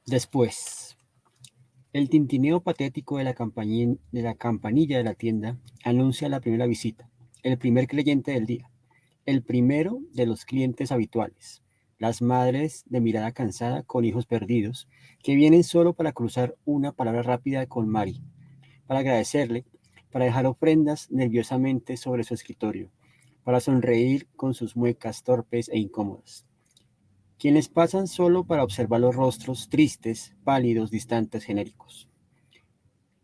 Después, el tintineo patético de la campanilla de la tienda anuncia la primera visita, el primer cliente del día, el primero de los clientes habituales, las madres de mirada cansada con hijos perdidos, que vienen solo para cruzar una palabra rápida con Mari, para agradecerle, para dejar ofrendas nerviosamente sobre su escritorio, para sonreír con sus muecas torpes e incómodas. Quienes pasan solo para observar los rostros tristes, pálidos, distantes, genéricos.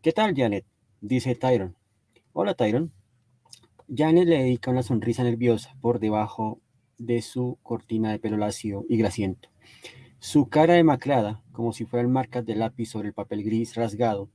¿Qué tal, Janet? Dice Tyron. Hola, Tyron. Janet le dedica una sonrisa nerviosa por debajo de su cortina de pelo lacio y grasiento. Su cara demacrada, como si fueran marcas de lápiz sobre el papel gris rasgado,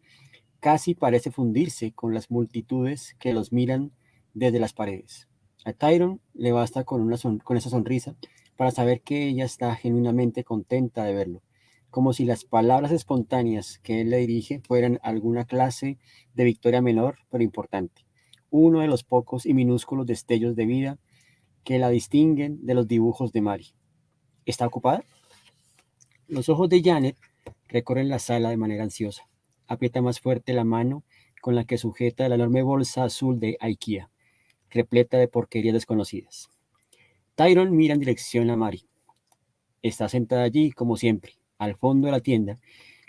casi parece fundirse con las multitudes que los miran desde las paredes. A Tyron le basta con esa sonrisa para saber que ella está genuinamente contenta de verlo, como si las palabras espontáneas que él le dirige fueran alguna clase de victoria menor pero importante, uno de los pocos y minúsculos destellos de vida que la distinguen de los dibujos de Mary. ¿Está ocupada? Los ojos de Janet recorren la sala de manera ansiosa. Aprieta más fuerte la mano con la que sujeta la enorme bolsa azul de IKEA, repleta de porquerías desconocidas. Tyron mira en dirección a Mary. Está sentada allí, como siempre, al fondo de la tienda,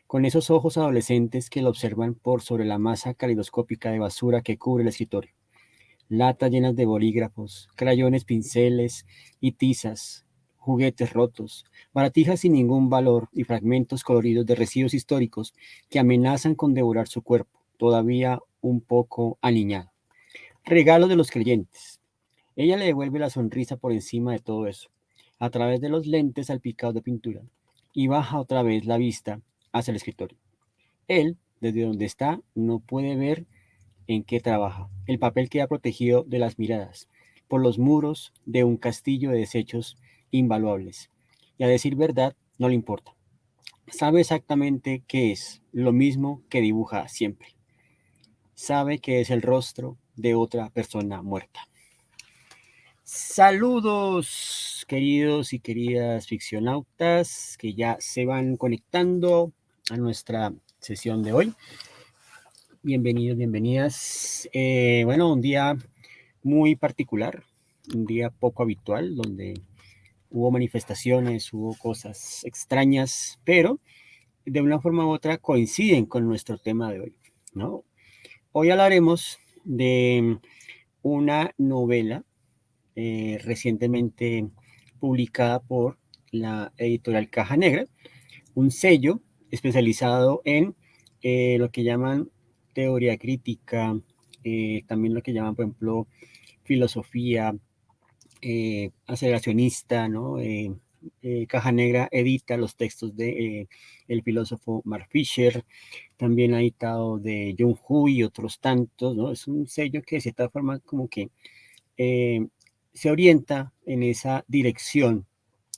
con esos ojos adolescentes que lo observan por sobre la masa calidoscópica de basura que cubre el escritorio. Latas llenas de bolígrafos, crayones, pinceles y tizas, juguetes rotos, baratijas sin ningún valor y fragmentos coloridos de residuos históricos que amenazan con devorar su cuerpo, todavía un poco aniñado. Regalo de los creyentes. Ella le devuelve la sonrisa por encima de todo eso, a través de los lentes salpicados de pintura, y baja otra vez la vista hacia el escritorio. Él, desde donde está, no puede ver en qué trabaja. El papel queda protegido de las miradas por los muros de un castillo de desechos invaluables. Y a decir verdad, no le importa. Sabe exactamente qué es, lo mismo que dibuja siempre. Sabe que es el rostro de otra persona muerta. Saludos, queridos y queridas ficcionautas que ya se van conectando a nuestra sesión de hoy. Bienvenidos, bienvenidas. Bueno, un día muy particular, un día poco habitual, donde hubo manifestaciones, hubo cosas extrañas, pero de una forma u otra coinciden con nuestro tema de hoy, ¿no? Hoy hablaremos de una novela recientemente publicada por la editorial Caja Negra, un sello especializado en lo que llaman teoría crítica, también lo que llaman, por ejemplo, filosofía aceleracionista, ¿no? Caja Negra edita los textos de el filósofo Mark Fisher, también ha editado de John Hui y otros tantos, ¿no? Es un sello que de cierta forma como que eh, se orienta en esa dirección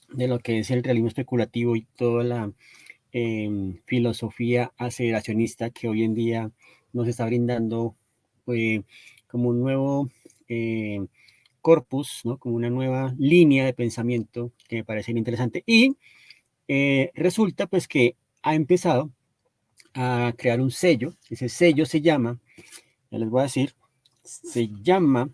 de lo que es el realismo especulativo y toda la filosofía aceleracionista que hoy en día nos está brindando como un nuevo corpus, ¿no? Como una nueva línea de pensamiento que me parece interesante. Y resulta pues que ha empezado a crear un sello. Ese sello se llama, ya les voy a decir, se llama,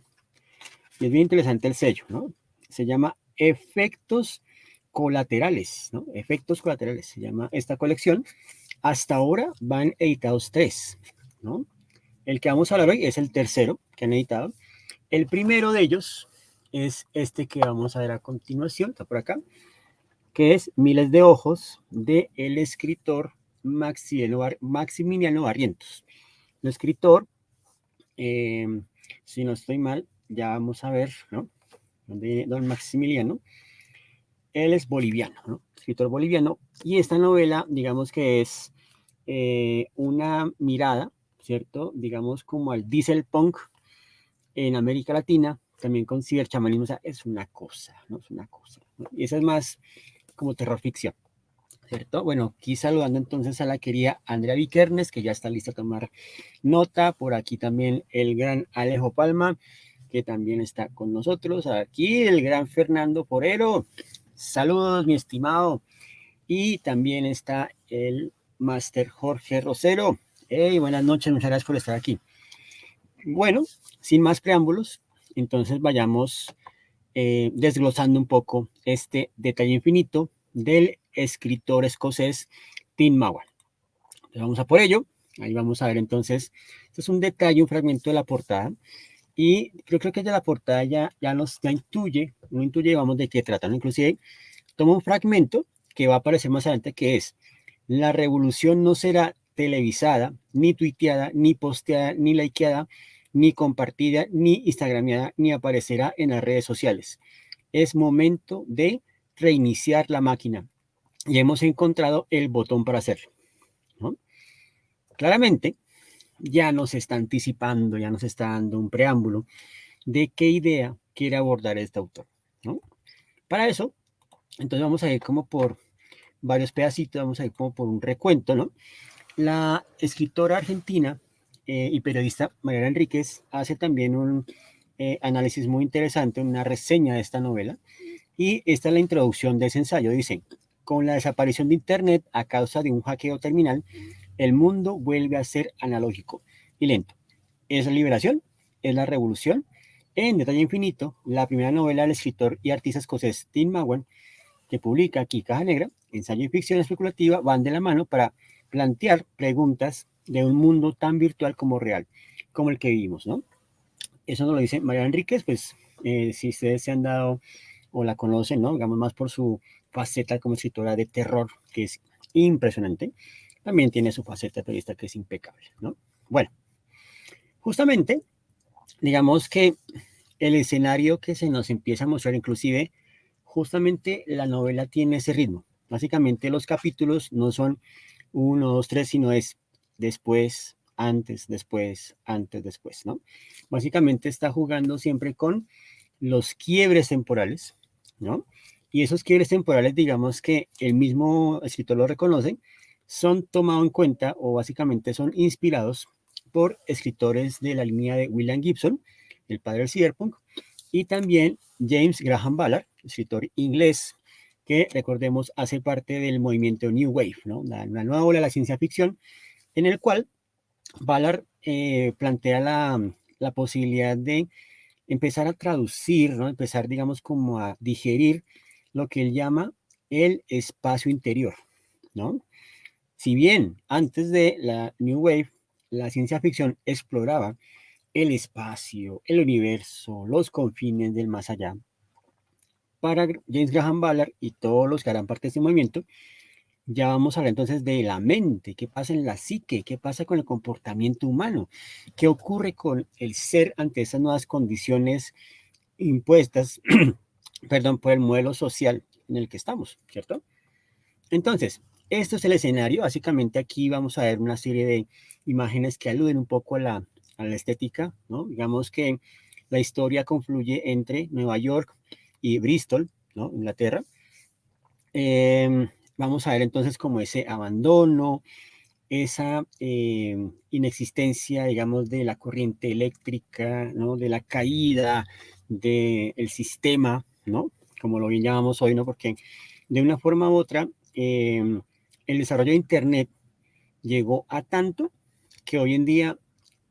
y es bien interesante el sello, ¿no? Se llama Efectos Colaterales, ¿no? Efectos Colaterales, se llama esta colección. Hasta ahora van editados 3, ¿no? El que vamos a hablar hoy es el tercero que han editado. El primero de ellos es este que vamos a ver a continuación, está por acá, que es Miles de Ojos, de el escritor Maximiliano Barrientos. El escritor, si no estoy mal, ya vamos a ver, ¿no? De don Maximiliano. Él es boliviano, ¿no? Escritor boliviano. Y esta novela, digamos que es una mirada, ¿cierto? Digamos como al diesel punk en América Latina, también con ciberchamanismo, o sea, es una cosa, ¿no? Es una cosa, ¿no? Y esa es más como terror ficción, ¿cierto? Bueno, aquí saludando entonces a la querida Andrea Vikernes, que ya está lista a tomar nota. Por aquí también el gran Alejo Palma, que también está con nosotros. Aquí el gran Fernando Forero. Saludos, mi estimado. Y también está el máster Jorge Rosero. Hey, buenas noches, muchas gracias por estar aquí. Bueno, sin más preámbulos, entonces vayamos desglosando un poco este detalle infinito del escritor escocés Tim Mawan. Entonces vamos a por ello. Ahí vamos a ver entonces, este es un detalle, un fragmento de la portada. Y yo creo que de la portada ya intuye, vamos, de qué trata, ¿no? Inclusive toma un fragmento que va a aparecer más adelante, que es: la revolución no será televisada, ni tuiteada, ni posteada, ni likeada, ni compartida, ni instagrameada, ni aparecerá en las redes sociales. Es momento de reiniciar la máquina y hemos encontrado el botón para hacerlo, ¿no? Claramente ya nos está anticipando, ya nos está dando un preámbulo de qué idea quiere abordar este autor, ¿no? Para eso, entonces vamos a ir como por varios pedacitos, vamos a ir como por un recuento, ¿no? La escritora argentina y periodista Mariana Enríquez hace también un análisis muy interesante, una reseña de esta novela, y esta es la introducción de ese ensayo. Dice: con la desaparición de Internet a causa de un hackeo terminal, el mundo vuelve a ser analógico y lento. Es la liberación, es la revolución. En Detalle Infinito, la primera novela del escritor y artista escocés Tim Mawan, que publica aquí Caja Negra, ensayo y ficción especulativa, van de la mano para plantear preguntas de un mundo tan virtual como real, como el que vivimos, ¿no? Eso nos lo dice Mariana Enríquez, pues si ustedes se han dado o la conocen, ¿no? Digamos, más por su faceta como escritora de terror, que es impresionante, también tiene su faceta de periodista, que es impecable, ¿no? Bueno, justamente, digamos que el escenario que se nos empieza a mostrar, inclusive, justamente la novela tiene ese ritmo. Básicamente los capítulos no son 1, 2, 3, sino es después, antes, después, ¿no? Básicamente está jugando siempre con los quiebres temporales, ¿no? Y esos quiebres temporales, digamos que el mismo escritor lo reconoce, son tomados en cuenta o básicamente son inspirados por escritores de la línea de William Gibson, el padre del cyberpunk, y también James Graham Ballard, escritor inglés, que recordemos hace parte del movimiento New Wave, ¿no? Una nueva ola de la ciencia ficción, en el cual Ballard plantea la posibilidad de empezar a traducir, ¿no? Empezar, digamos, como a digerir lo que él llama el espacio interior, ¿no? Si bien antes de la New Wave, la ciencia ficción exploraba el espacio, el universo, los confines del más allá, para James Graham Ballard y todos los que harán parte de este movimiento, ya vamos a hablar entonces de la mente, qué pasa en la psique, qué pasa con el comportamiento humano, qué ocurre con el ser ante esas nuevas condiciones impuestas, perdón, por el modelo social en el que estamos, ¿cierto? Entonces, esto es el escenario. Básicamente aquí vamos a ver una serie de imágenes que aluden un poco a la estética, ¿no? Digamos que la historia confluye entre Nueva York y Bristol, ¿no? Inglaterra. Vamos a ver entonces como ese abandono, esa inexistencia, digamos, de la corriente eléctrica, ¿no? De la caída del sistema, ¿no? Como lo bien llamamos hoy, ¿no? Porque de una forma u otra, el desarrollo de Internet llegó a tanto que hoy en día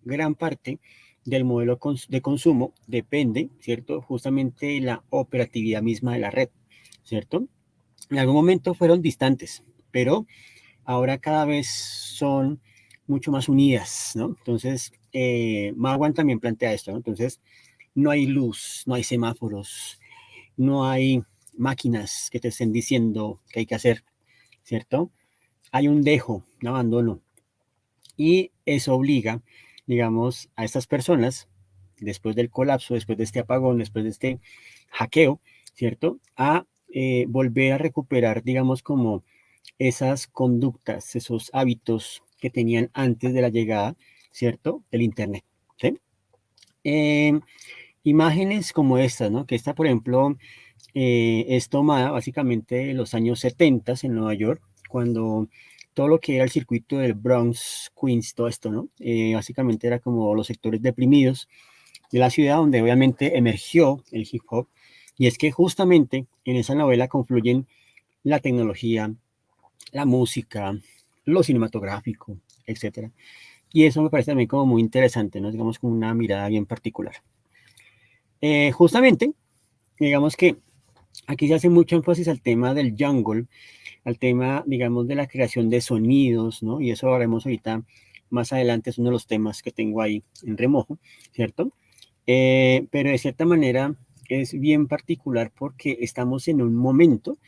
gran parte del modelo de consumo depende, ¿cierto? Justamente de la operatividad misma de la red, ¿cierto? En algún momento fueron distantes, pero ahora cada vez son mucho más unidas, ¿no? Entonces, Marwan también plantea esto, ¿no? Entonces, no hay luz, no hay semáforos, no hay máquinas que te estén diciendo qué hay que hacer, ¿cierto? Hay un dejo, un abandono, y eso obliga, digamos, a estas personas, después del colapso, después de este apagón, después de este hackeo, ¿cierto? A volver a recuperar, digamos, como esas conductas, esos hábitos que tenían antes de la llegada, ¿cierto? Del Internet, ¿sí? Imágenes como estas, ¿no? Que esta, por ejemplo, es tomada básicamente de los años 70 en Nueva York, cuando todo lo que era el circuito del Bronx, Queens, todo esto, ¿no? Básicamente era como los sectores deprimidos de la ciudad, donde obviamente emergió el hip hop, y es que justamente en esa novela confluyen la tecnología, la música, lo cinematográfico, etcétera. Y eso me parece también como muy interesante, ¿no? Digamos, como una mirada bien particular. Justamente, digamos que aquí se hace mucho énfasis al tema del jungle, al tema, digamos, de la creación de sonidos, ¿no? Y eso haremos ahorita más adelante, es uno de los temas que tengo ahí en remojo, ¿cierto? Pero de cierta manera es bien particular porque estamos en un momento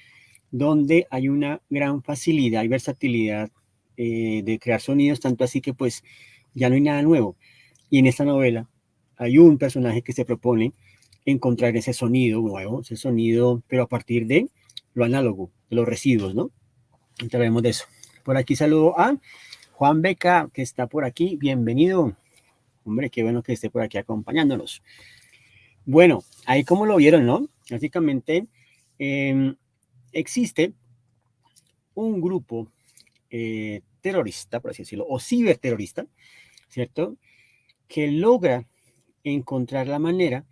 donde hay una gran facilidad y versatilidad de crear sonidos, tanto así que pues ya no hay nada nuevo. Y en esta novela hay un personaje que se propone encontrar ese sonido nuevo, ese sonido, pero a partir de lo análogo, de los residuos, ¿no? Entonces hablemos de eso. Por aquí saludo a Juan Beca, que está por aquí. Bienvenido. Hombre, qué bueno que esté por aquí acompañándonos. Bueno, ahí como lo vieron, ¿no? Básicamente existe un grupo terrorista, por así decirlo, o ciberterrorista, ¿cierto? Que logra encontrar la manera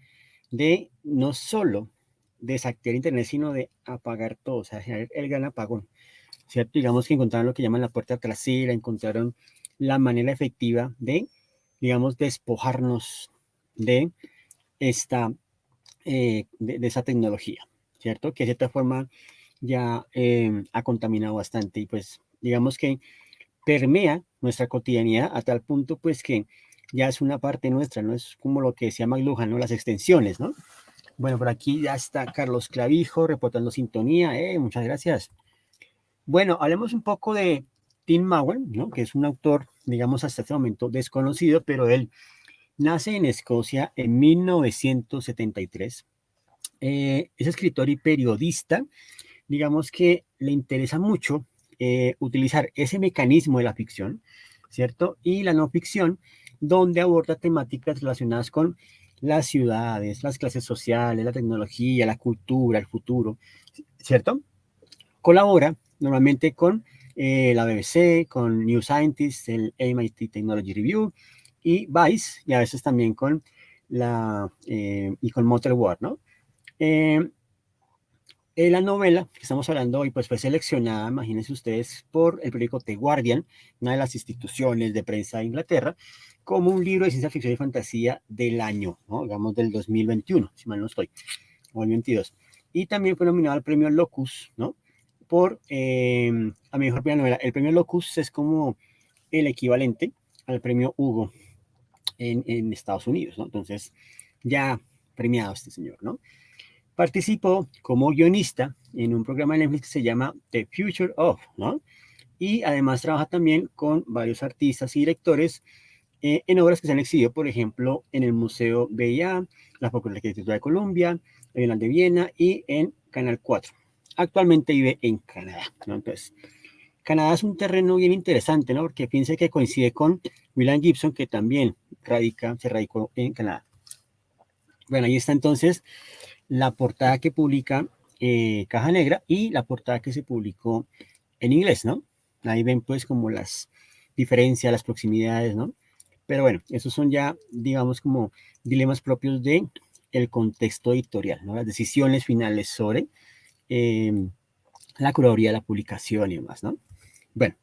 de no solo desactivar Internet, sino de apagar todo, o sea, el gran apagón, ¿cierto? Digamos que encontraron lo que llaman la puerta trasera, encontraron la manera efectiva de, digamos, despojarnos de esta, de esa tecnología, ¿cierto? Que de cierta forma ya ha contaminado bastante y pues digamos que permea nuestra cotidianidad a tal punto pues que ya es una parte nuestra, ¿no? Es como lo que decía McLuhan, ¿no? Las extensiones, ¿no? Bueno, por aquí ya está Carlos Clavijo reportando sintonía, muchas gracias. Bueno, hablemos un poco de Tim Mawen, ¿no? Que es un autor, digamos, hasta este momento desconocido, pero él nace en Escocia en 1973. Es escritor y periodista, digamos que le interesa mucho utilizar ese mecanismo de la ficción, ¿cierto? Y la no ficción, donde aborda temáticas relacionadas con las ciudades, las clases sociales, la tecnología, la cultura, el futuro, ¿cierto? Colabora normalmente con la BBC, con New Scientist, el MIT Technology Review y Vice, y a veces también con y con Motor War, ¿no? La novela que estamos hablando hoy pues fue seleccionada, imagínense ustedes, por el periódico The Guardian, una de las instituciones de prensa de Inglaterra, como un libro de ciencia ficción y fantasía del año, ¿no? Digamos del 2021, si mal no estoy, o el 22. Y también fue nominado al premio Locus, ¿no? Por a mejor primera novela. El premio Locus es como el equivalente al premio Hugo en Estados Unidos, ¿no? Entonces, ya premiado este señor, ¿no? Participó como guionista en un programa de Netflix que se llama The Future of, ¿no? Y además trabaja también con varios artistas y directores en obras que se han exhibido, por ejemplo, en el Museo BIA, la Facultad de Arquitectura de Colombia, el Bienal de Viena y en Canal 4. Actualmente vive en Canadá, ¿no? Entonces, Canadá es un terreno bien interesante, ¿no? Porque piensa que coincide con William Gibson, que también se radicó en Canadá. Bueno, ahí está entonces la portada que publica Caja Negra y la portada que se publicó en inglés, ¿no? Ahí ven pues como las diferencias, las proximidades, ¿no? Pero bueno, esos son ya, digamos, como dilemas propios de el contexto editorial, ¿no? Las decisiones finales sobre la curaduría de la publicación y demás, ¿no? Bueno,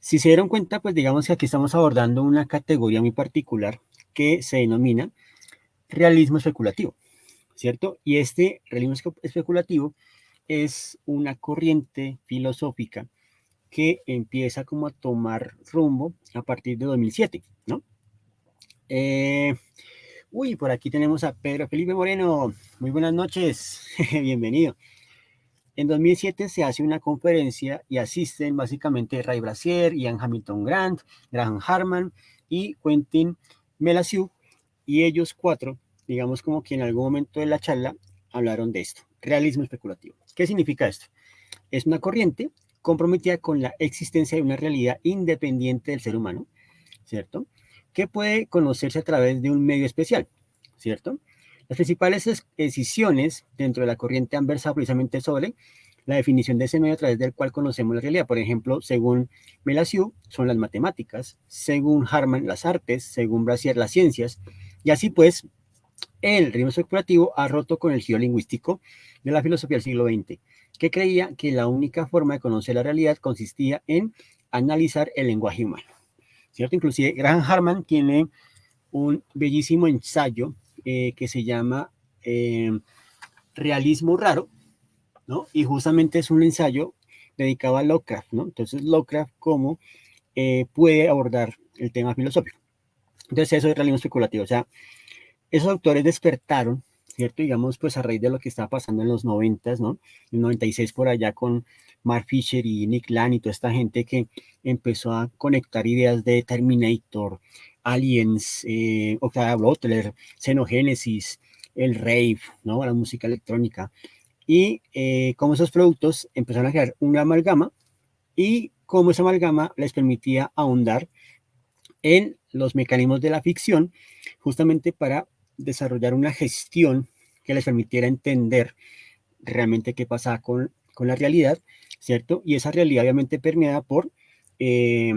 si se dieron cuenta, pues digamos que aquí estamos abordando una categoría muy particular que se denomina realismo especulativo, ¿cierto? Y este realismo especulativo es una corriente filosófica que empieza como a tomar rumbo a partir de 2007, ¿no? Por aquí tenemos a Pedro Felipe Moreno. Muy buenas noches, bienvenido. En 2007 se hace una conferencia y asisten básicamente Ray Brassier, Ian Hamilton Grant, Graham Harman y Quentin Melasiu, y ellos cuatro, digamos como que en algún momento de la charla hablaron de esto, realismo especulativo. ¿Qué significa esto? Es una corriente comprometida con la existencia de una realidad independiente del ser humano, ¿cierto? Que puede conocerse a través de un medio especial, ¿cierto? Las principales decisiones dentro de la corriente han versado precisamente sobre la definición de ese medio a través del cual conocemos la realidad. Por ejemplo, según Melasiu, son las matemáticas, según Harman, las artes, según Brassier, las ciencias, y así pues El realismo especulativo ha roto con el giro lingüístico de la filosofía del siglo XX, que creía que la única forma de conocer la realidad consistía en analizar el lenguaje humano, ¿cierto? Inclusive Graham Harman tiene un bellísimo ensayo que se llama Realismo Raro, ¿no? Y justamente es un ensayo dedicado a Lovecraft, ¿no? Entonces, Lovecraft, cómo puede abordar el tema filosófico. Entonces, eso es realismo especulativo. O sea, esos autores despertaron, ¿cierto? Digamos, pues a raíz de lo que estaba pasando en los 90, ¿no? En el 96 por allá con Mark Fisher y Nick Land y toda esta gente que empezó a conectar ideas de Terminator, Aliens, Octavia Butler, Xenogénesis, el rave, ¿no? La música electrónica. Y cómo esos productos empezaron a crear una amalgama y cómo esa amalgama les permitía ahondar en los mecanismos de la ficción justamente para desarrollar una gestión que les permitiera entender realmente qué pasaba con la realidad, ¿cierto? Y esa realidad obviamente permeada por eh,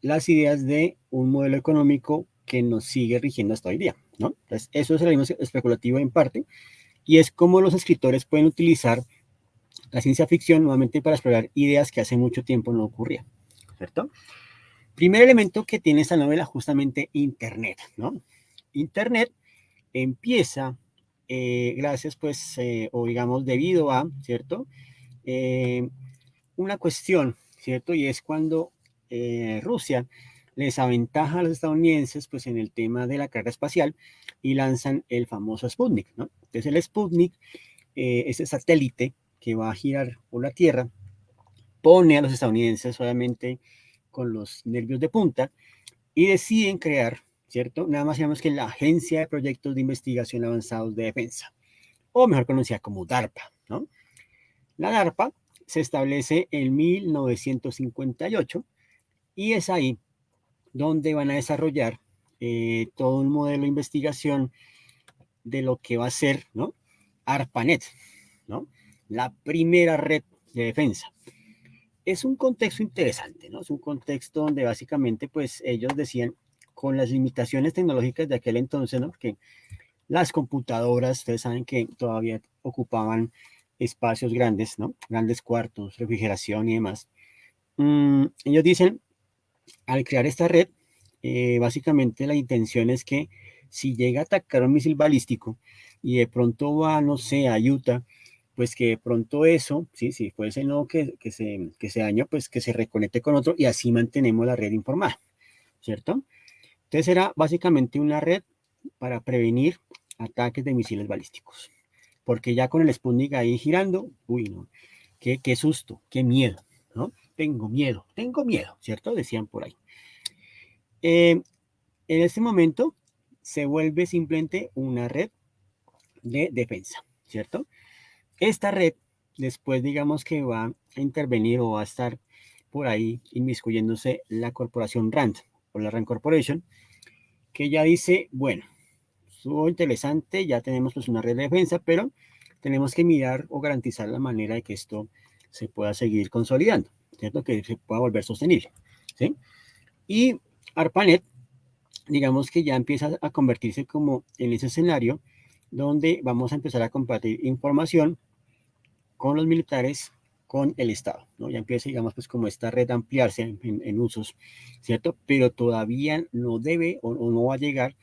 las ideas de un modelo económico que nos sigue rigiendo hasta hoy día, ¿no? Entonces, eso es el realismo especulativo en parte, y es como los escritores pueden utilizar la ciencia ficción nuevamente para explorar ideas que hace mucho tiempo no ocurrían, ¿cierto? Primer elemento que tiene esta novela, justamente Internet, ¿no? Internet empieza gracias, pues, o digamos, debido a, ¿cierto? Eh, una cuestión, ¿cierto? Y es cuando Rusia les aventaja a los estadounidenses, pues, en el tema de la carrera espacial y lanzan el famoso Sputnik, ¿no? Entonces, el Sputnik, ese satélite que va a girar por la Tierra, pone a los estadounidenses, obviamente, con los nervios de punta y deciden crear, ¿cierto? Nada más digamos que la Agencia de Proyectos de Investigación Avanzados de Defensa, o mejor conocida como DARPA, ¿no? La DARPA se establece en 1958 y es ahí donde van a desarrollar todo un modelo de investigación de lo que va a ser, ¿no? ARPANET, ¿no? La primera red de defensa. Es un contexto interesante, ¿no? Es un contexto donde básicamente, pues, ellos decían, con las limitaciones tecnológicas de aquel entonces, ¿no? Porque las computadoras, ustedes saben que todavía ocupaban espacios grandes, ¿no? Grandes cuartos, refrigeración y demás. Ellos dicen, al crear esta red, básicamente la intención es que si llega a atacar un misil balístico y de pronto va, no sé, a Utah, pues que de pronto eso, sí, sí, puede ser no que se dañó, pues que se reconecte con otro y así mantenemos la red informada, ¿cierto? Entonces era básicamente una red para prevenir ataques de misiles balísticos, porque ya con el Sputnik ahí girando, uy, no, qué susto, qué miedo, ¿no? Tengo miedo, ¿cierto? Decían por ahí. En este momento se vuelve simplemente una red de defensa, ¿cierto? Esta red, después digamos que va a intervenir o va a estar por ahí inmiscuyéndose la corporación RAND o la RAND Corporation, que ya dice, bueno, estuvo interesante, ya tenemos pues una red de defensa, pero tenemos que mirar o garantizar la manera de que esto se pueda seguir consolidando, ¿cierto? Que se pueda volver sostenible, ¿sí? Y ARPANET, digamos que ya empieza a convertirse como en ese escenario donde vamos a empezar a compartir información con los militares, con el Estado, ¿no? Ya empieza, digamos, pues como esta red a ampliarse en usos, ¿cierto? Pero todavía no debe o no va a llegar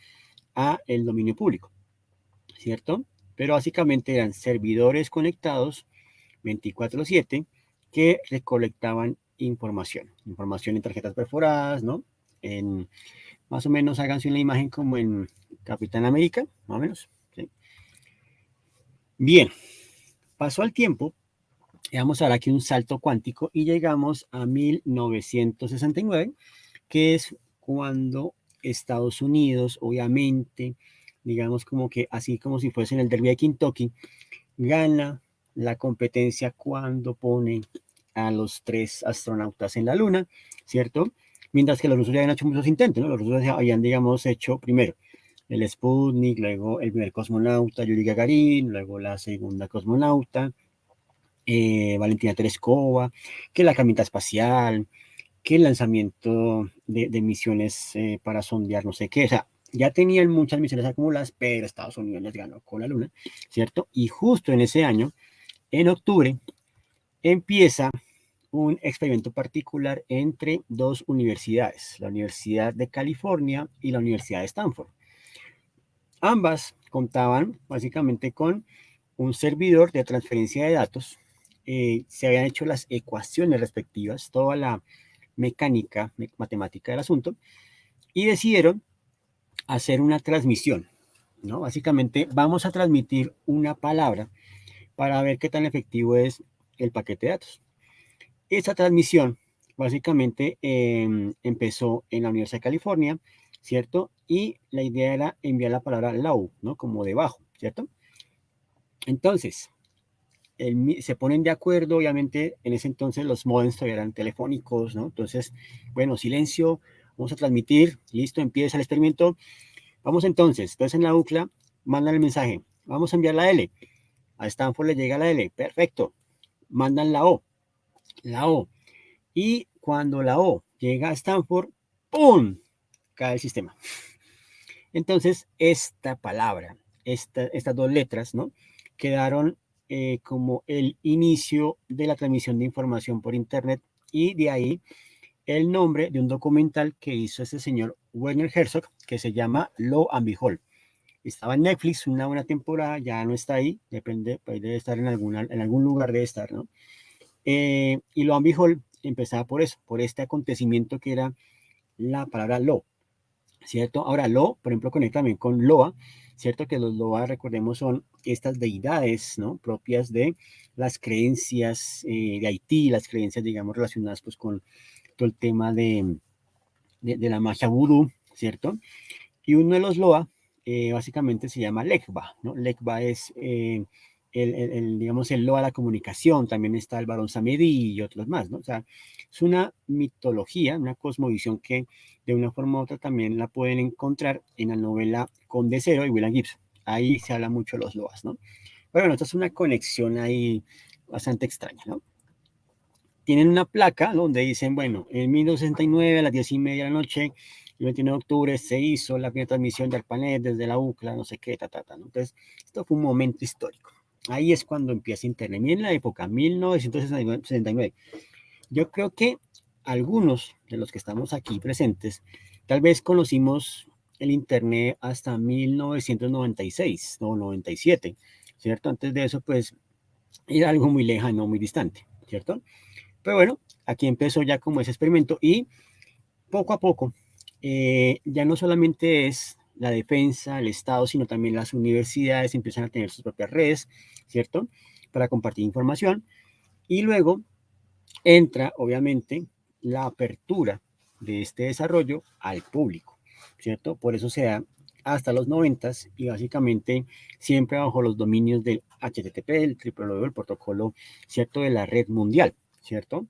a el dominio público, ¿cierto? Pero básicamente eran servidores conectados 24/7 que recolectaban información en tarjetas perforadas, ¿no? En, más o menos háganse una imagen como en Capitán América, más o menos. ¿Sí? Bien, pasó el tiempo, vamos a dar aquí un salto cuántico y llegamos a 1969, que es cuando Estados Unidos, obviamente, digamos como que así como si fuese en el Derby de Kentucky, gana la competencia cuando pone a los 3 astronautas en la Luna, ¿cierto? Mientras que los rusos ya habían hecho muchos intentos, ¿no? Los rusos habían, digamos, hecho primero el Sputnik, luego el primer cosmonauta Yuri Gagarin, luego la segunda cosmonauta, Valentina Tereskova, que la caminata espacial, que el lanzamiento de misiones para sondear no sé qué, o sea, Ya tenían muchas misiones acumuladas, pero Estados Unidos les ganó con la Luna, ¿cierto? Y justo en ese año, en octubre, empieza un experimento particular entre dos universidades, la Universidad de California y la Universidad de Stanford. Ambas contaban básicamente con un servidor de transferencia de datos. Se habían hecho las ecuaciones respectivas, toda la mecánica, matemática del asunto, y decidieron hacer una transmisión, ¿no? Básicamente vamos a transmitir una palabra para ver qué tan efectivo es el paquete de datos. Esa transmisión básicamente empezó en la Universidad de California, ¿cierto? Y la idea era enviar la palabra low, ¿no? Como debajo, ¿cierto? Entonces, se ponen de acuerdo, obviamente en ese entonces los modems todavía eran telefónicos, ¿no? Entonces, bueno, silencio, vamos a transmitir, listo, empieza el experimento. Vamos entonces en la UCLA mandan el mensaje, vamos a enviar la L. A Stanford le llega la L, perfecto. Mandan la O. Y cuando la O llega a Stanford, ¡pum! Cae el sistema. Entonces, esta palabra, estas dos letras, ¿no? Quedaron como el inicio de la transmisión de información por Internet y de ahí el nombre de un documental que hizo ese señor Werner Herzog que se llama Lo and Behold. Estaba en Netflix una buena temporada, ya no está ahí, depende, pues debe estar en algún lugar, debe estar, ¿no? Y Lo and Behold empezaba por eso, por este acontecimiento que era la palabra lo, ¿cierto? Ahora, lo, por ejemplo, conecta también con Loa, ¿cierto? Que los Loa, recordemos, son estas deidades, ¿no? Propias de las creencias de Haití, las creencias, digamos, relacionadas pues con todo el tema de la magia vudú, ¿cierto? Y uno de los Loa básicamente se llama Legba, ¿no? Legba es, digamos, el Loa de la comunicación, también está el Barón Samedi y otros más, ¿no? O sea, es una mitología, una cosmovisión que de una forma u otra también la pueden encontrar en la novela Conde Cero y William Gibson. Ahí se habla mucho de los Loas, ¿no? Pero bueno, esto es una conexión ahí bastante extraña, ¿no? Tienen una placa donde dicen, bueno, en 1969 a las 10:30 de la noche, el 29 de octubre, se hizo la primera transmisión del ARPANET desde la UCLA, no sé qué, ¿no? Entonces, esto fue un momento histórico. Ahí es cuando empieza Internet. Y en la época, 1969, yo creo que algunos de los que estamos aquí presentes, tal vez conocimos el Internet hasta 1996 o 97, ¿cierto? Antes de eso, pues, era algo muy lejano, muy distante, ¿cierto? Pero bueno, aquí empezó ya como ese experimento y poco a poco ya no solamente es la defensa, el Estado, sino también las universidades empiezan a tener sus propias redes, ¿cierto? Para compartir información. Y luego entra, obviamente, la apertura de este desarrollo al público, ¿cierto? Por eso se da hasta los 90 y básicamente siempre bajo los dominios del HTTP, el triple el protocolo, ¿cierto? De la red mundial, ¿cierto?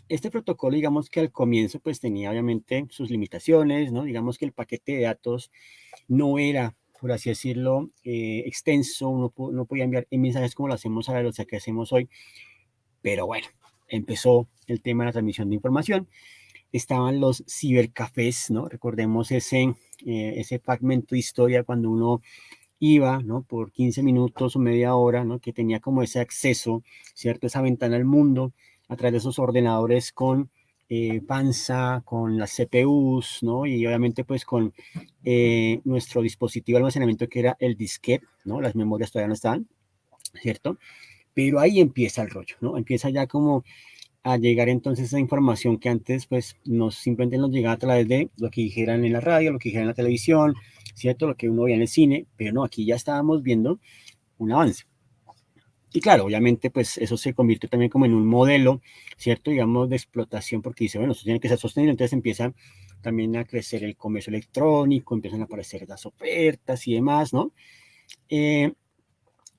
Este protocolo, digamos que al comienzo pues tenía obviamente sus limitaciones, ¿no? Digamos que el paquete de datos no era, por así decirlo, extenso, no podía enviar mensajes como lo hacemos ahora, o sea, que hacemos hoy, pero bueno, empezó el tema de la transmisión de información, estaban los cibercafés, ¿no? Recordemos ese fragmento de historia cuando uno iba, ¿no? Por 15 minutos o media hora, ¿no? Que tenía como ese acceso, ¿cierto? Esa ventana al mundo a través de esos ordenadores con panza, con las CPUs, ¿no? Y obviamente pues con nuestro dispositivo de almacenamiento que era el disquete, ¿no? Las memorias todavía no estaban, ¿cierto? Pero ahí empieza el rollo, ¿no? Empieza ya como a llegar entonces esa información que antes pues simplemente nos llegaba a través de lo que dijeran en la radio, lo que dijeran en la televisión, ¿cierto? Lo que uno veía en el cine, pero no, aquí ya estábamos viendo un avance. Y claro, obviamente pues eso se convierte también como en un modelo, ¿cierto? Digamos de explotación porque dice, bueno, esto tiene que ser sostenido, entonces empieza también a crecer el comercio electrónico, empiezan a aparecer las ofertas y demás, ¿no? Eh,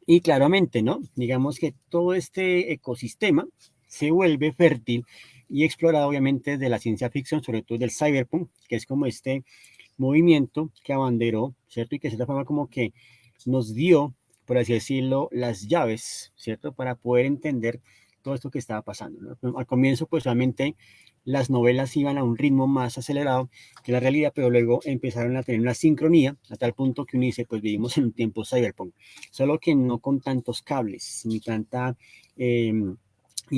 y claramente, ¿no? Digamos que todo este ecosistema se vuelve fértil y explorado obviamente de la ciencia ficción, sobre todo del cyberpunk, que es como este movimiento que abanderó, ¿cierto? Y que de cierta forma como que nos dio, por así decirlo, las llaves, ¿cierto? Para poder entender todo esto que estaba pasando, ¿no? Al comienzo, pues obviamente las novelas iban a un ritmo más acelerado que la realidad, pero luego empezaron a tener una sincronía a tal punto que uno dice, pues vivimos en un tiempo cyberpunk, solo que no con tantos cables, ni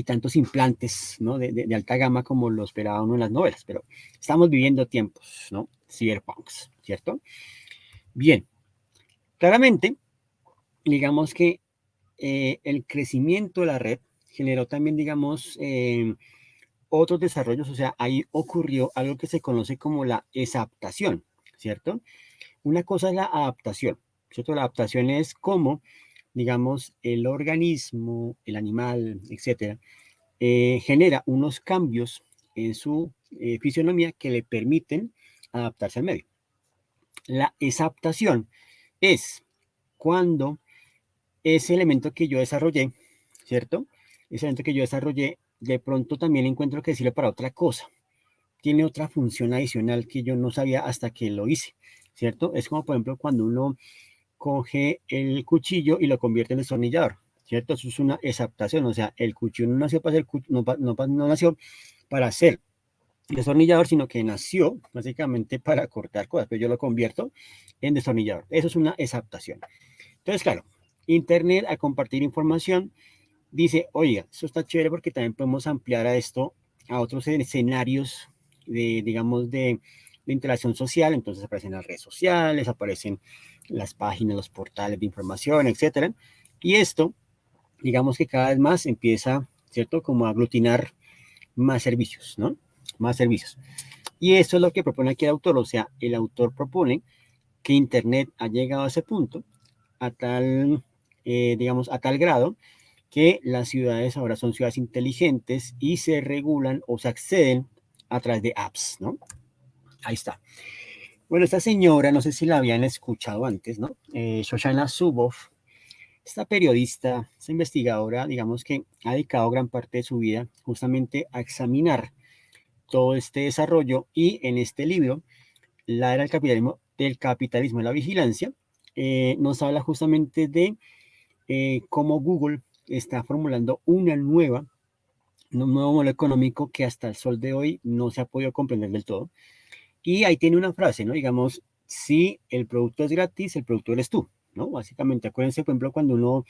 tantos implantes, ¿no? de alta gama como lo esperaba uno en las novelas, pero estamos viviendo tiempos, ¿no? Cyberpunks, ¿cierto? Bien, claramente, digamos que el crecimiento de la red generó también, digamos, otros desarrollos, o sea, ahí ocurrió algo que se conoce como la exaptación, ¿cierto? Una cosa es la adaptación, ¿cierto? La adaptación es como, digamos, el organismo, el animal, etcétera, genera unos cambios en su fisionomía que le permiten adaptarse al medio. La exaptación es cuando ese elemento que yo desarrollé, ¿cierto? Ese elemento que yo desarrollé, de pronto también encuentro que sirve para otra cosa. Tiene otra función adicional que yo no sabía hasta que lo hice, ¿cierto? Es como, por ejemplo, cuando uno coge el cuchillo y lo convierte en destornillador, ¿cierto? Eso es una exaptación, o sea, el cuchillo no nació para ser, no nació para ser destornillador, sino que nació básicamente para cortar cosas, pero yo lo convierto en destornillador. Eso es una exaptación. Entonces, claro, Internet al compartir información dice, oiga, eso está chévere porque también podemos ampliar a esto a otros escenarios de, digamos, de interacción social. Entonces aparecen las redes sociales, aparecen las páginas, los portales de información, etcétera. Y esto, digamos que cada vez más empieza, ¿cierto? Como a aglutinar más servicios, ¿no? Más servicios. Y eso es lo que propone aquí el autor. O sea, el autor propone que Internet ha llegado a ese punto, a tal, digamos, a tal grado que las ciudades ahora son ciudades inteligentes y se regulan o se acceden a través de apps, ¿no? Ahí está. Bueno, esta señora, no sé si la habían escuchado antes, ¿no? Shoshana Zuboff, esta periodista, esta investigadora, digamos que ha dedicado gran parte de su vida justamente a examinar todo este desarrollo y en este libro, La era del capitalismo y la vigilancia, nos habla justamente de cómo Google está formulando un nuevo modelo económico que hasta el sol de hoy no se ha podido comprender del todo. Y ahí tiene una frase, ¿no? Digamos, si el producto es gratis, el producto eres tú, ¿no? Básicamente, acuérdense, por ejemplo, cuando uno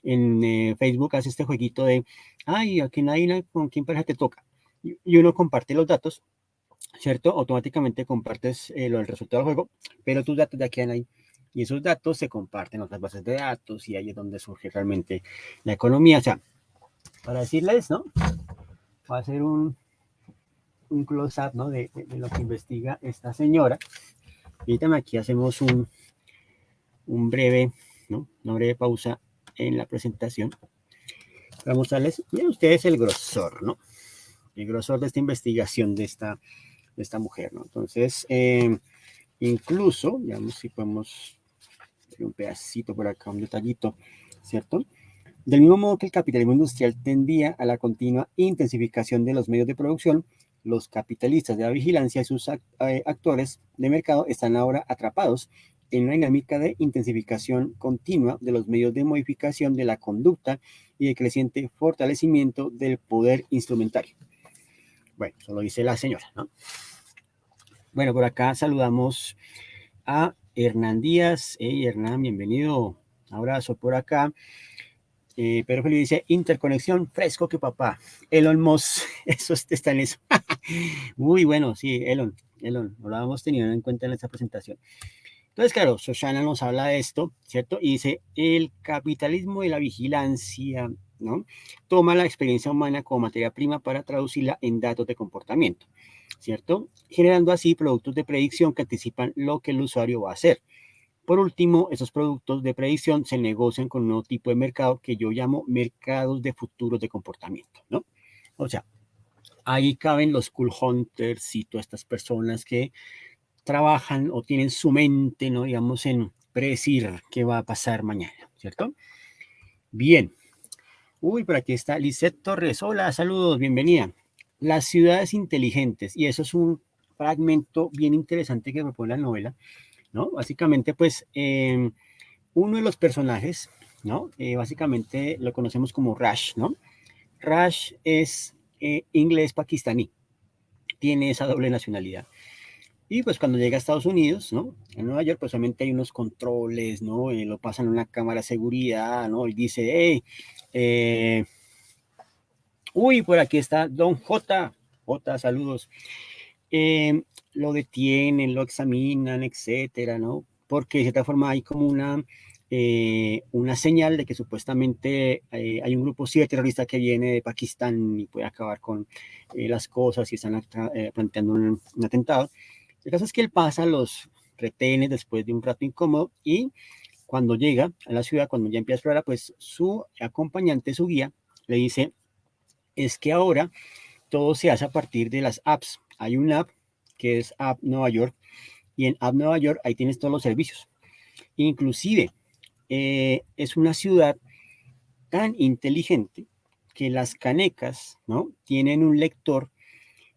en Facebook hace este jueguito de, ay, aquí nadie, con quién pareja te toca. Y uno comparte los datos, ¿cierto? Automáticamente compartes el resultado del juego, pero tus datos ya quedan ahí. Y esos datos se comparten en otras bases de datos y ahí es donde surge realmente la economía. O sea, para decirles, ¿no? Va a ser un close-up, ¿no? De lo que investiga esta señora. Y también aquí hacemos un breve, ¿no? Una breve pausa en la presentación para mostrarles, miren ustedes el grosor, ¿no? El grosor de esta investigación de esta mujer, ¿no? Entonces, incluso, veamos si podemos ver un pedacito por acá, un detallito, ¿cierto? Del mismo modo que el capitalismo industrial tendía a la continua intensificación de los medios de producción, los capitalistas de la vigilancia y sus actores de mercado están ahora atrapados en una dinámica de intensificación continua de los medios de modificación de la conducta y de creciente fortalecimiento del poder instrumentario. Bueno, eso lo dice la señora, ¿no? Bueno, por acá saludamos a Hernán Díaz. Hey, Hernán, bienvenido. Abrazo por acá. Pero Felipe dice, interconexión fresco que papá. Elon Musk, eso está en eso. Muy bueno, sí, Elon, no lo habíamos tenido en cuenta en esta presentación. Entonces, claro, Shoshana nos habla de esto, ¿cierto? Y dice, el capitalismo de la vigilancia, ¿no? Toma la experiencia humana como materia prima para traducirla en datos de comportamiento, ¿cierto? Generando así productos de predicción que anticipan lo que el usuario va a hacer. Por último, esos productos de predicción se negocian con un nuevo tipo de mercado que yo llamo mercados de futuros de comportamiento, ¿no? O sea, ahí caben los cool hunters y todas estas personas que trabajan o tienen su mente, ¿no? Digamos, en predecir qué va a pasar mañana, ¿cierto? Bien. Uy, por aquí está Lisette Torres. Hola, saludos, bienvenida. Las ciudades inteligentes, y eso es un fragmento bien interesante que propone la novela, ¿no? Básicamente, pues, uno de los personajes, ¿no? Básicamente lo conocemos como Rash, ¿no? Rash es inglés pakistaní, tiene esa doble nacionalidad. Y pues cuando llega a Estados Unidos, ¿no? En Nueva York, pues obviamente hay unos controles, ¿no? Lo pasan a una cámara de seguridad, ¿no? Y dice, hey, uy, por aquí está Don J. J, saludos. Lo detienen, lo examinan, etcétera, ¿no? Porque de cierta forma hay como una señal de que supuestamente hay un grupo ciberterrorista que viene de Pakistán y puede acabar con las cosas y están planteando un atentado. El caso es que él pasa los retenes después de un rato incómodo y cuando llega a la ciudad, cuando ya empieza a explorar, pues su acompañante, su guía, le dice, es que ahora todo se hace a partir de las apps. Hay una app que es App Nueva York y en App Nueva York ahí tienes todos los servicios. Inclusive es una ciudad tan inteligente que las canecas, ¿no? Tienen un lector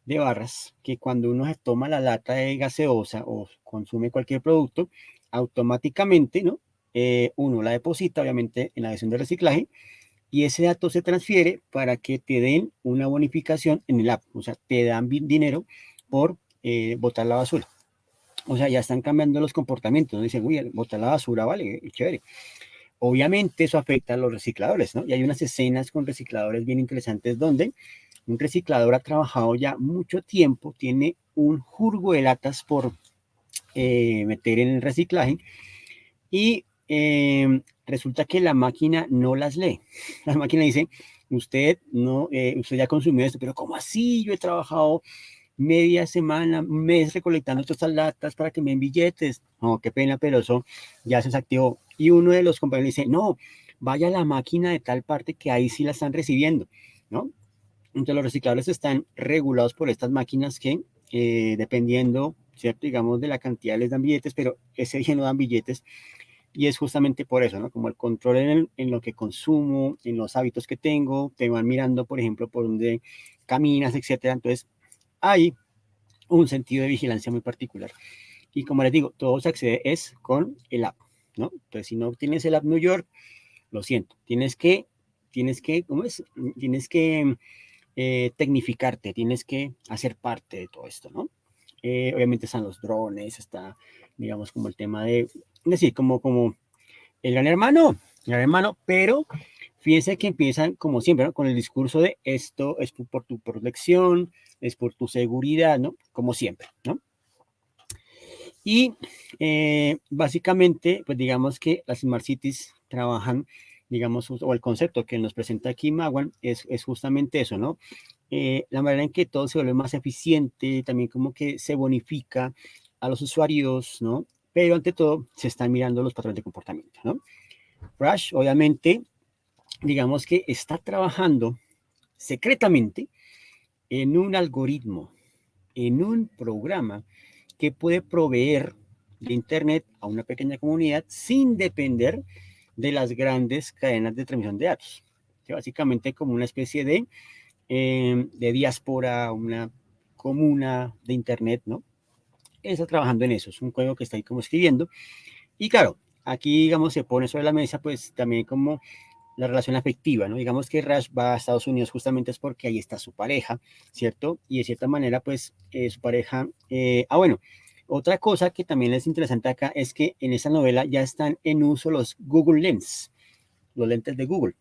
de barras que cuando uno se toma la lata de gaseosa o consume cualquier producto, automáticamente, ¿no? Uno la deposita, obviamente, en la dirección de reciclaje y ese dato se transfiere para que te den una bonificación en el app. O sea, te dan dinero por botar la basura. O sea, ya están cambiando los comportamientos. ¿No? Dicen, uy, botar la basura, vale, chévere. Obviamente eso afecta a los recicladores, ¿no? Y hay unas escenas con recicladores bien interesantes donde un reciclador ha trabajado ya mucho tiempo, tiene un jurgo de latas por meter en el reciclaje y resulta que la máquina no las lee. La máquina dice, usted no, usted ya consumió esto, pero ¿cómo así? Yo he trabajado media semana, un mes recolectando todas estas latas para que me den billetes. No, qué pena, pero eso ya se desactivó. Y uno de los compañeros dice, no, vaya a la máquina de tal parte que ahí sí la están recibiendo, ¿no? Entonces los recicladores están regulados por estas máquinas que dependiendo, ¿cierto? Digamos, de la cantidad les dan billetes, pero ese día no dan billetes y es justamente por eso, ¿no? Como el control en lo que consumo, en los hábitos que tengo, te van mirando, por ejemplo, por dónde caminas, etcétera. Entonces, hay un sentido de vigilancia muy particular. Y como les digo, todo se accede es con el app, ¿no? Entonces, si no tienes el app New York, lo siento, ¿cómo es? Tienes que tecnificarte, tienes que hacer parte de todo esto, ¿no? Obviamente están los drones, está, digamos, como el tema de, es decir, como el gran hermano, pero fíjense que empiezan, como siempre, ¿no? Con el discurso de esto es por tu protección, es por tu seguridad, ¿no? Como siempre, ¿no? Y básicamente, pues digamos que las Smart Cities trabajan, digamos, o el concepto que nos presenta aquí Mawan es justamente eso, ¿no? La manera en que todo se vuelve más eficiente, también como que se bonifica a los usuarios, ¿no? Pero ante todo se están mirando los patrones de comportamiento, ¿no? Rush, obviamente, digamos que está trabajando secretamente en un algoritmo, en un programa que puede proveer de Internet a una pequeña comunidad sin depender de las grandes cadenas de transmisión de datos. Que básicamente como una especie de diáspora, una comuna de Internet, ¿no? Está trabajando en eso, es un juego que está ahí como escribiendo. Y claro, aquí, digamos, se pone sobre la mesa, pues también como la relación afectiva, ¿no? Digamos que Rash va a Estados Unidos justamente es porque ahí está su pareja, ¿cierto? Y de cierta manera, pues su pareja, bueno, otra cosa que también es interesante acá es que en esa novela ya están en uso los Google Lens, los lentes de Google.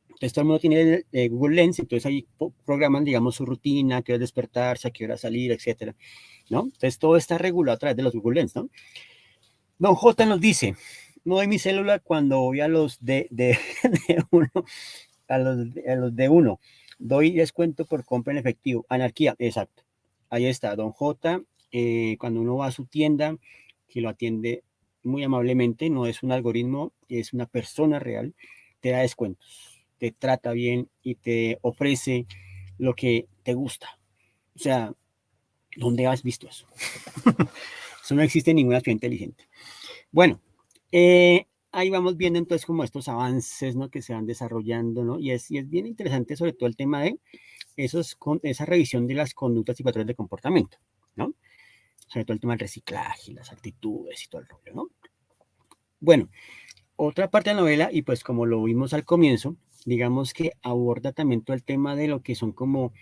Entonces todo el mundo tiene el Google Lens, entonces ahí programan, digamos, su rutina, a qué hora despertarse, a qué hora salir, etcétera, ¿no? Entonces todo está regulado a través de los Google Lens, ¿no? Don J nos dice, no doy mi célula cuando voy a los de uno, a los de uno. Doy descuento por compra en efectivo. Anarquía, exacto. Ahí está, don J. Cuando uno va a su tienda, que lo atiende muy amablemente, no es un algoritmo, es una persona real, te da descuentos, te trata bien y te ofrece lo que te gusta. O sea, ¿dónde has visto eso? Eso no existe en ninguna ciudad inteligente. Bueno, ahí vamos viendo entonces como estos avances, ¿no? Que se van desarrollando, ¿no? Y es bien interesante sobre todo el tema de esa revisión de las conductas y patrones de comportamiento, ¿no? Sobre todo el tema del reciclaje, las actitudes y todo el rollo, ¿no? Bueno, otra parte de la novela, y pues como lo vimos al comienzo, digamos que aborda también todo el tema de lo que son como